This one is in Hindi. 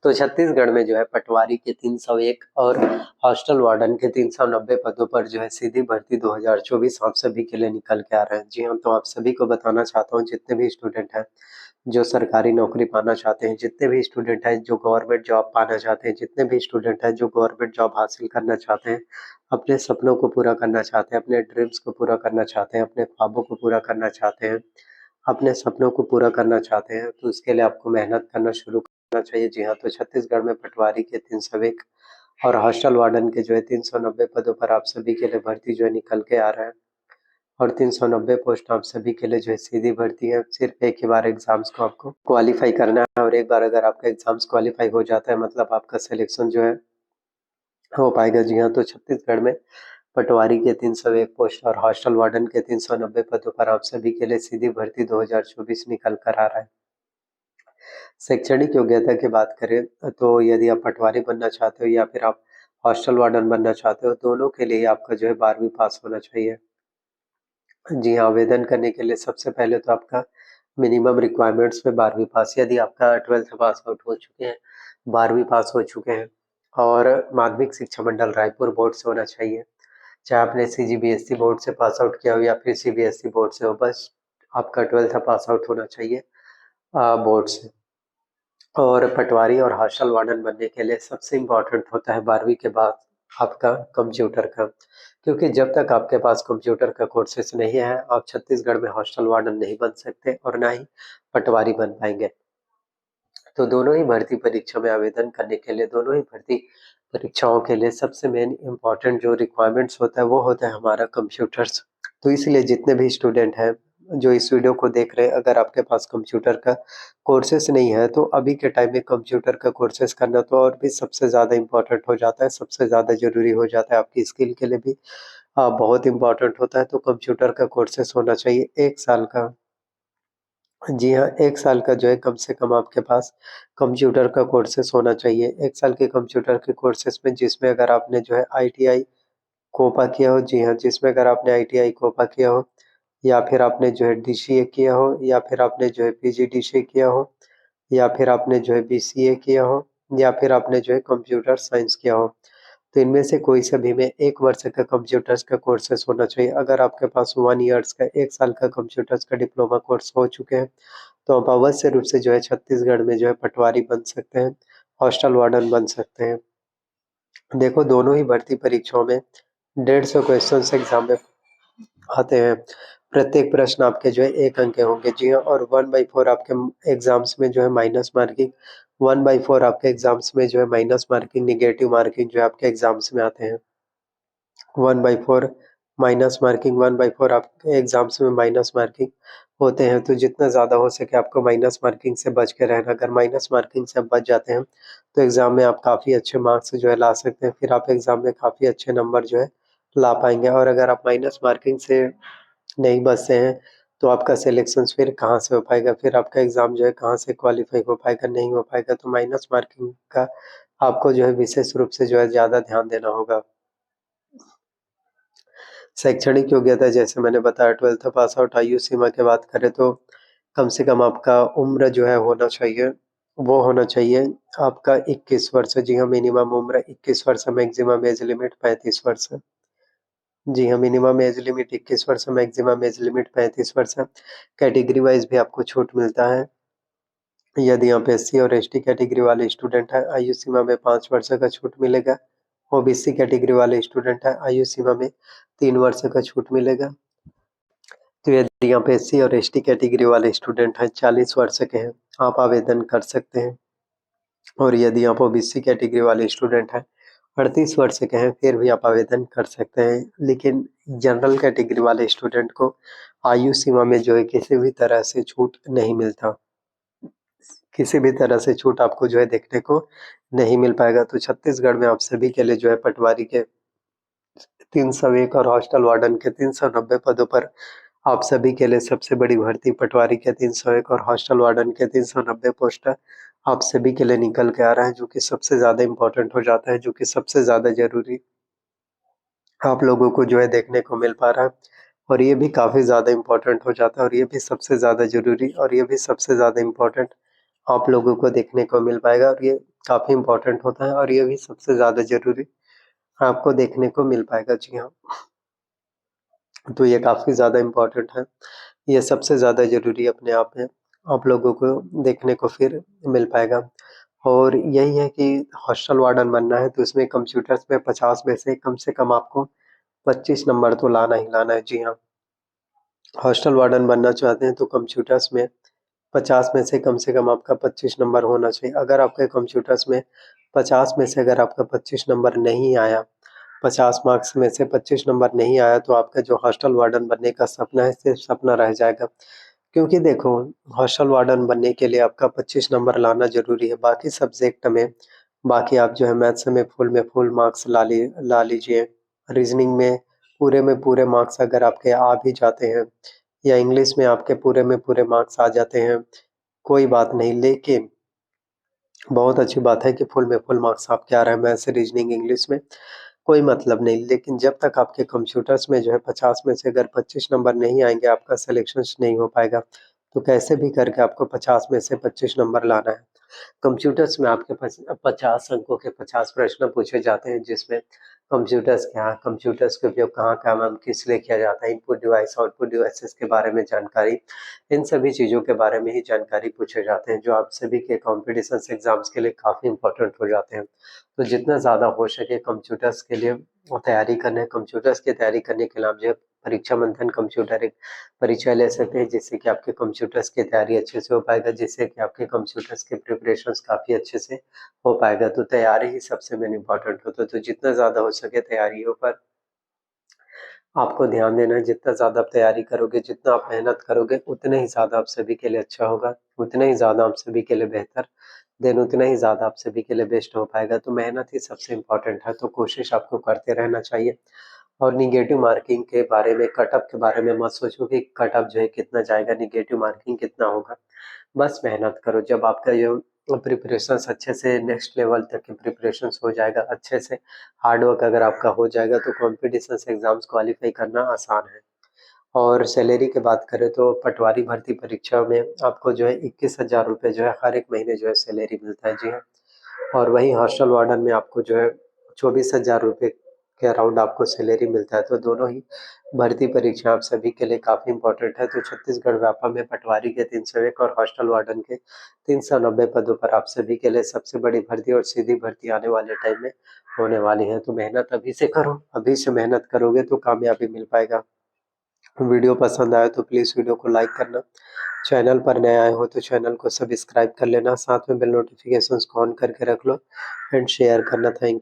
तो छत्तीसगढ़ में जो है पटवारी के 301 और हॉस्टल वार्डन के 390 पदों पर जो है सीधी भर्ती 2024 आप सभी के लिए निकल के आ रहे हैं। जी हाँ, तो आप सभी को बताना चाहता हूँ, जितने भी स्टूडेंट हैं जो सरकारी नौकरी पाना चाहते हैं, जितने भी स्टूडेंट हैं जो गवर्नमेंट जॉब पाना चाहते हैं, जितने भी स्टूडेंट हैं जो गवर्नमेंट जॉब हासिल करना चाहते हैं, अपने सपनों को पूरा करना चाहते हैं, अपने ड्रीम्स को पूरा करना चाहते हैं, अपने ख्वाबों को पूरा करना चाहते हैं, अपने सपनों को पूरा करना चाहते हैं, तो उसके लिए आपको मेहनत करना शुरू करना चाहिए। जी हाँ, तो छत्तीसगढ़ में पटवारी के 301 और हॉस्टल वार्डन के जो है 390 पदों पर आप सभी के लिए भर्ती जो है निकल के आ रहा है। और 390 पोस्ट आप सभी के लिए जो है सीधी भर्ती है। सिर्फ एक ही बार एग्जाम्स को आपको क्वालिफाई करना है, और एक बार अगर आपका एग्जाम्स क्वालिफाई हो जाता है मतलब आपका सिलेक्शन जो है हो पाएगा। जी हाँ, तो छत्तीसगढ़ में पटवारी के 301 पोस्ट और हॉस्टल वार्डन के 390 पदों पर आप सभी के लिए सीधी भर्ती 2024 निकल कर आ रहा है। शैक्षणिक योग्यता की बात करें तो यदि आप पटवारी बनना चाहते हो या फिर आप हॉस्टल वार्डन बनना चाहते हो, दोनों के लिए आपका जो है 12वीं पास होना चाहिए। जी हाँ, आवेदन करने के लिए सबसे पहले तो आपका मिनिमम रिक्वायरमेंट्स में 12वीं पास, यदि आपका 12th पास आउट हो चुके हैं, 12वीं पास हो चुके हैं और माध्यमिक शिक्षा मंडल रायपुर बोर्ड से होना चाहिए। चाहे आपने सीजीबीएसई बोर्ड से पास आउट किया हो या फिर सीबीएसई बोर्ड से हो, बस आपका 12th पास आउट होना चाहिए बोर्ड से। और पटवारी और हॉस्टल वार्डन बनने के लिए सबसे इम्पोर्टेंट होता है 12वीं के बाद आपका कंप्यूटर का, क्योंकि जब तक आपके पास कंप्यूटर का कोर्सेस नहीं है आप छत्तीसगढ़ में हॉस्टल वार्डन नहीं बन सकते और ना ही पटवारी बन पाएंगे। तो दोनों ही भर्ती परीक्षा में आवेदन करने के लिए, दोनों ही भर्ती परीक्षाओं के लिए सबसे मेन इम्पोर्टेंट जो रिक्वायरमेंट्स होता है वो होता है हमारा कंप्यूटर्स। तो इसलिए जितने भी स्टूडेंट हैं जो इस वीडियो को देख रहे हैं, अगर आपके पास कंप्यूटर का कोर्सेस नहीं है तो अभी के टाइम में कंप्यूटर का कोर्सेस करना तो और भी सबसे ज़्यादा इम्पोर्टेंट हो जाता है, सबसे ज़्यादा ज़रूरी हो जाता है, आपकी स्किल के लिए भी बहुत इम्पोर्टेंट होता है। तो कंप्यूटर का कोर्सेस होना चाहिए 1 साल का। जी हाँ, 1 साल का जो है कम से कम आपके पास कंप्यूटर का कोर्सेस होना चाहिए। 1 साल के कंप्यूटर के कोर्सेस में जिसमें अगर आपने जो है आईटीआई कोपा किया हो, जी हाँ, जिसमें अगर आपने आईटीआई कोपा किया हो या फिर आपने जो है डीसीए किया हो या फिर आपने जो है पीजीडीसीए किया हो या फिर आपने जो है बीसीए किया हो या फिर आपने जो है कंप्यूटर साइंस किया हो, तो इनमें से कोई सा भी में 1 वर्ष का कंप्यूटर्स का कोर्सेस होना चाहिए। अगर आपके पास 1 ईयर्स का 1 साल का कंप्यूटर्स का डिप्लोमा कोर्स हो चुके हैं, तो आप अवश्य रूप से जो है छत्तीसगढ़ में जो है पटवारी बन सकते हैं, हॉस्टल वार्डन बन सकते हैं। देखो, दोनों ही भर्ती परीक्षाओं में 150 क्वेश्चंस एग्जाम में आते हैं। प्रत्येक प्रश्न आपके जो है 1 अंक के होंगे। जी हाँ, और 1/4 आपके एग्जाम्स में जो है माइनस मार्किंग, 1/4 आपके एग्जाम्स में जो है माइनस मार्किंग, नेगेटिव मार्किंग जो है आपके एग्जाम्स में आते हैं। 1/4 माइनस मार्किंग, 1/4 आपके एग्जाम्स में माइनस मार्किंग होते हैं। तो जितना ज़्यादा हो सके आपको माइनस मार्किंग से बच के रहना। अगर माइनस मार्किंग से आप बच जाते हैं तो एग्ज़ाम में आप काफ़ी अच्छे मार्क्स जो है ला सकते हैं, फिर आप एग्ज़ाम में काफ़ी अच्छे नंबर जो है ला पाएंगे। और अगर आप माइनस मार्किंग से नहीं बचते हैं तो आपका सिलेक्शन फिर कहाँ से हो पाएगा, फिर आपका एग्ज़ाम जो है कहाँ से क्वालिफाई हो पाएगा, नहीं हो पाएगा। तो माइनस मार्किंग का आपको जो है विशेष रूप से जो है ज़्यादा ध्यान देना होगा। शैक्षणिक योग्यता जैसे मैंने बताया 12th पास आउट। आयु सीमा की बात करें तो कम से कम आपका उम्र जो है होना चाहिए, वो होना चाहिए आपका 21 वर्ष। जी हाँ, मिनिमम उम्र 21 वर्ष, मैक्सिमम एज लिमिट 35 वर्ष। जी हाँ, मिनिमम एज लिमिट 21 वर्ष, मैक्सिमम एज लिमिट 35 वर्ष। कैटेगरी वाइज भी आपको छूट मिलता है। यदि आप एससी और एसटी कैटेगरी वाले स्टूडेंट हैं, आयु सीमा में 5 वर्ष का छूट मिलेगा। ओबीसी कैटेगरी वाले स्टूडेंट हैं, आयु सीमा में 3 वर्ष का छूट मिलेगा। तो यदि आप एससी और एसटी कैटेगरी वाले स्टूडेंट हैं, 40 वर्ष के हैं, आप आवेदन कर सकते हैं। और यदि आप ओबीसी कैटेगरी वाले स्टूडेंट हैं, 38 वर्ष के हैं, फिर भी आप आवेदन कर सकते हैं। लेकिन जनरल कैटेगरी वाले स्टूडेंट को आयु सीमा में जो है किसी भी तरह से छूट नहीं मिलता, किसी भी तरह से छूट आपको जो है देखने को नहीं मिल पाएगा। तो छत्तीसगढ़ में आप सभी के लिए जो है पटवारी के 301 और हॉस्टल वार्डन के 390 पदों पर आप सभी के लिए सबसे बड़ी भर्ती पटवारी के 301 और हॉस्टल वार्डन के 390 पोस्ट आप सभी के लिए निकल के आ रहा है, जो कि सबसे ज़्यादा इम्पोर्टेंट हो जाता है, जो कि सबसे ज़्यादा ज़रूरी आप लोगों को जो है देखने को मिल पा रहा है। और ये भी काफ़ी ज़्यादा इम्पोर्टेंट हो जाता है और ये भी सबसे ज़्यादा ज़रूरी और ये भी सबसे ज़्यादा इम्पोर्टेंट आप लोगों को देखने को मिल पाएगा। और ये काफ़ी इम्पोर्टेंट होता है और ये भी सबसे ज़्यादा ज़रूरी आपको देखने को मिल पाएगा। जी हाँ, तो ये काफ़ी ज़्यादा इम्पोर्टेंट है। ये सबसे ज़्यादा ज़रूरी अपने आप में आप लोगों को देखने को फिर मिल पाएगा। और यही है कि हॉस्टल वार्डन बनना है तो इसमें कंप्यूटर्स में 50 में से कम आपको 25 नंबर तो लाना ही लाना है। जी हाँ, हॉस्टल वार्डन बनना चाहते हैं तो कंप्यूटर्स में 50 में से कम आपका 25 नंबर होना चाहिए। अगर आपके कंप्यूटर्स में 50 में से अगर आपका 25 नंबर नहीं आया, 50 मार्क्स में से 25 नंबर नहीं आया तो आपका जो हॉस्टल वार्डन बनने का सपना है सिर्फ़ सपना रह जाएगा। क्योंकि देखो, हॉस्टल वार्डन बनने के लिए आपका 25 नंबर लाना ज़रूरी है। बाकी सब्जेक्ट में बाकी आप जो है मैथ्स में फुल मार्क्स ला लीजिए। रीज़निंग में पूरे मार्क्स अगर आपके आ भी जाते हैं या इंग्लिश में आपके में पूरे मार्क्स आ जाते हैं, कोई बात नहीं। लेकिन बहुत अच्छी बात है कि फुल मार्क्स आपके आ रहे हैं मैथ्स, रीज़निंग, इंग्लिश में, कोई मतलब नहीं। लेकिन जब तक आपके कंप्यूटर्स में जो है 50 में से अगर 25 नंबर नहीं आएँगे, आपका सिलेक्शंस नहीं हो पाएगा। तो कैसे भी करके आपको 50 में से 25 नंबर लाना है। कंप्यूटर्स में आपके पास 50 अंकों के 50 प्रश्न पूछे जाते हैं जिसमें कंप्यूटर्स के उपयोग कहाँ-कहाँ एवं किस लिए किया जाता है, इनपुट डिवाइस, आउटपुट डिवाइसेस के बारे में जानकारी, इन सभी चीज़ों के बारे में ही जानकारी पूछे जाते हैं, जो आप सभी के कॉम्पिटिशन्स एग्ज़ाम्स के लिए काफ़ी इम्पोर्टेंट हो जाते हैं। तो जितना ज़्यादा हो सके कंप्यूटर्स के लिए कंप्यूटर्स की तैयारी करने के लिए आप जो है परीक्षा मंथन कंप्यूटर एक परीक्षा ले सकते हैं, जिससे कि आपके कंप्यूटर्स की तैयारी अच्छे से हो पाएगा, जिससे कि आपके कंप्यूटर्स के प्रिपरेशंस काफ़ी अच्छे से हो पाएगा। तो तैयारी ही सबसे मेन इम्पोर्टेंट होता है, तो जितना ज़्यादा हो सके तैयारियों पर आपको ध्यान देना है। जितना ज़्यादा आप तैयारी करोगे, जितना आप मेहनत करोगे, उतना ही ज़्यादा आप सभी के लिए अच्छा होगा, उतना ही ज़्यादा आप सभी के लिए बेहतर, देन उतना ही ज़्यादा आप सभी के लिए बेस्ट हो पाएगा। तो मेहनत ही सबसे इम्पोर्टेंट है, तो कोशिश आपको करते रहना चाहिए। और नेगेटिव मार्किंग के बारे में, कट ऑफ के बारे में मत सोचो कि कट ऑफ जो है कितना जाएगा, नेगेटिव मार्किंग कितना होगा। बस मेहनत करो, जब आपका जो प्रिपरेशंस अच्छे से नेक्स्ट लेवल तक की प्रिपरेशंस हो जाएगा, अच्छे से हार्ड वर्क अगर आपका हो जाएगा तो कॉम्पिटिशन्स एग्ज़ाम्स क्वालीफाई करना आसान है। और सैलरी की बात करें तो पटवारी भर्ती परीक्षा में आपको जो है 21,000 रुपए जो है हर एक महीने जो है सैलरी मिलता है। जी हाँ। और वहीं हॉस्टल वार्डन में आपको जो है 24,000 रुपए के अराउंड आपको सैलरी मिलता है। तो दोनों ही भर्ती परीक्षा आप सभी के लिए काफ़ी इम्पोर्टेंट है। तो छत्तीसगढ़ व्यापा में पटवारी के 301 और हॉस्टल वार्डन के 390 पदों पर आप सभी के लिए सबसे बड़ी भर्ती और सीधी भर्ती आने वाले टाइम में होने वाली है। तो मेहनत अभी से करो, अभी से मेहनत करोगे तो कामयाबी मिल पाएगा। वीडियो पसंद आए तो प्लीज़ वीडियो को लाइक करना। चैनल पर नए आए हो तो चैनल को सब्सक्राइब कर लेना, साथ में बेल नोटिफिकेशंस को ऑन करके रख लो एंड शेयर करना। Thank you.